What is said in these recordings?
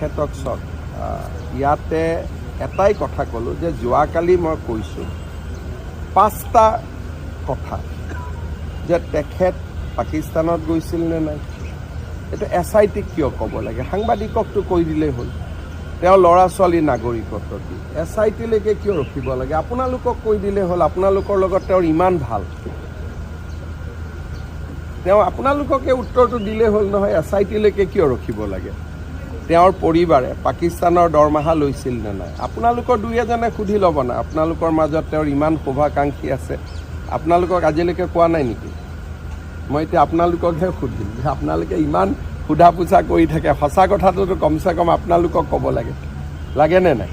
তেখেতক চাওক ইয়াতে এটাই কথা ক'লোঁ যে যোৱাকালি মই কৈছোঁ 5টা কথা যে তেখেত পাকিস্তানত গৈছিল নে নাই এইটো SITক কিয় ক'ব লাগে সাংবাদিককতো কৈ দিলেই হ'ল তেওঁ ল'ৰা ছোৱালী নাগৰিকত্ব দি SITলৈকে কিয় ৰখিব লাগে আপোনালোকক কৈ দিলেই হ'ল আপোনালোকৰ লগত তেওঁৰ ইমান ভাল তেওঁ আপোনালোককে উত্তৰটো দিলেই হ'ল নহয় SITলৈকে কিয় ৰখিব লাগে তেওঁৰ পৰিবাৰে পাকিস্তানৰ দৰমহা লৈছিল নে নাই আপোনালোকৰ দুই এজনে সুধি ল'ব না আপোনালোকৰ মাজত তেওঁৰ ইমান শুভাকাংক্ষী আছে আপোনালোকক আজিলৈকে কোৱা নাই নেকি মই এতিয়া আপোনালোককহে সুধিম যে আপোনালোকে ইমান সোধা পোছা কৰি থাকে সঁচা কথাটোতো কমচে কম আপোনালোকক ক'ব লাগেনে নাই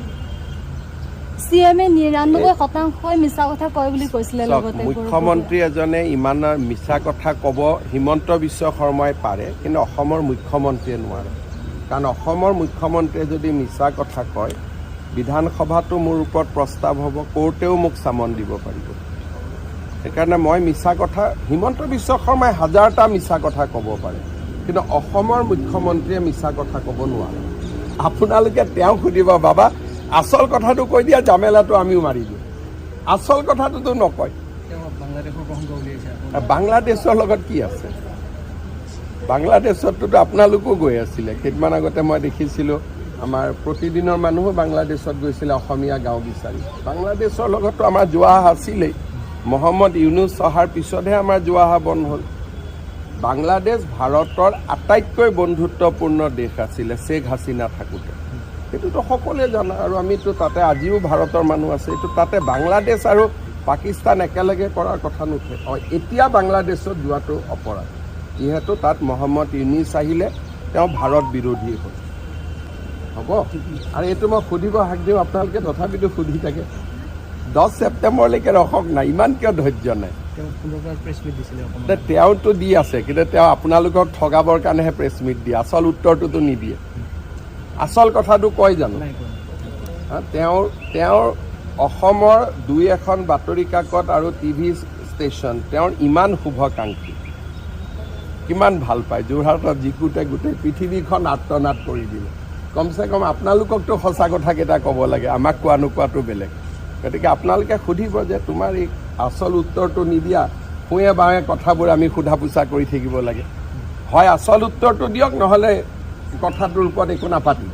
CMA 99% মিছা কথা কয় বুলি কৈছিলে লগতে মুখ্যমন্ত্ৰী এজনে ইমান মিছা কথা ক'ব হিমন্ত বিশ্ব শৰ্মাই পাৰে কিন্তু অসমৰ মুখ্যমন্ত্ৰীয়ে নোৱাৰে কাৰণ অসমৰ মুখ্যমন্ত্ৰীয়ে যদি মিছা কথা কয় বিধানসভাটো মোৰ ওপৰত প্ৰস্তাৱ হ'ব কোৰ্টেও মোক চামন দিব পাৰিব সেইকাৰণে মই মিছা কথা হিমন্ত বিশ্ব শৰ্মাই 1000টা মিছা কথা ক'ব পাৰে কিন্তু অসমৰ মুখ্যমন্ত্ৰীয়ে মিছা কথা ক'ব নোৱাৰে আপোনালোকে তেওঁ সুধিব বাবা আচল কথাটো কৈ দিয়া জামেলাটো আমিও মাৰি দিওঁ আচল কথাটোতো নকয় বাংলাদেশৰ লগত কি আছে বাংলাদেশততো আপোনালোকো গৈ আছিলে কেইদিনমান আগতে মই দেখিছিলোঁ আমাৰ প্ৰতিদিনৰ মানুহো বাংলাদেশত গৈছিলে অসমীয়া গাঁও বিচাৰি বাংলাদেশৰ লগততো আমাৰ যোৱা আছিলেই মহম্মদ ইউনুছ অহাৰ পিছতহে আমাৰ যোৱা বন্ধ হ'ল বাংলাদেশ ভাৰতৰ আটাইতকৈ বন্ধুত্বপূৰ্ণ দেশ আছিলে শ্বেখ হাছিনা থাকোঁতে সেইটোতো সকলোৱে জানে আৰু আমিতো তাতে আজিও ভাৰতৰ মানুহ আছে এইটো তাতে বাংলাদেশ আৰু পাকিস্তান একেলগে কৰাৰ কথা নুঠে এতিয়া বাংলাদেশত যোৱাটো অপৰাধ যিহেতু তাত মহম্মদ ইউনুছ আহিলে তেওঁ ভাৰত বিৰোধী হ'ল হ'ব আৰু এইটো মই সুধিব হাক দিওঁ আপোনালোকে তথাপিতো সুধি থাকে 10 ছেপ্টেম্বৰলৈকে ৰখক নাই ইমান কিয় ধৈৰ্য নাই তেওঁতো দি আছে কিন্তু তেওঁ আপোনালোকক ঠগাবৰ কাৰণেহে প্ৰেছ মিট দিয়ে আচল উত্তৰটোতো নিদিয়ে আচল কথাটো কয় জানো তেওঁৰ অসমৰ 2-এখন বাতৰি কাকত আৰু টিভি ষ্টেচন তেওঁৰ ইমান শুভাকাংক্ষী কিমান ভাল পায় যোৰহাটত জিকোতে গোটেই পৃথিৱীখন আত্মনাদ কৰি দিলে কমচে কম আপোনালোককতো সঁচা কথাকেইটা ক'ব লাগে আমাক কোৱা নোকোৱাটো বেলেগ গতিকে আপোনালোকে সুধিব যে তোমাৰ এই আচল উত্তৰটো নিদিয়া শুৱে বাৱে কথাবোৰ আমি সোধা পোছা কৰি থাকিব লাগে হয় আচল উত্তৰটো দিয়ক নহ'লে কথাটোৰ ওপৰত একো নাপাতিব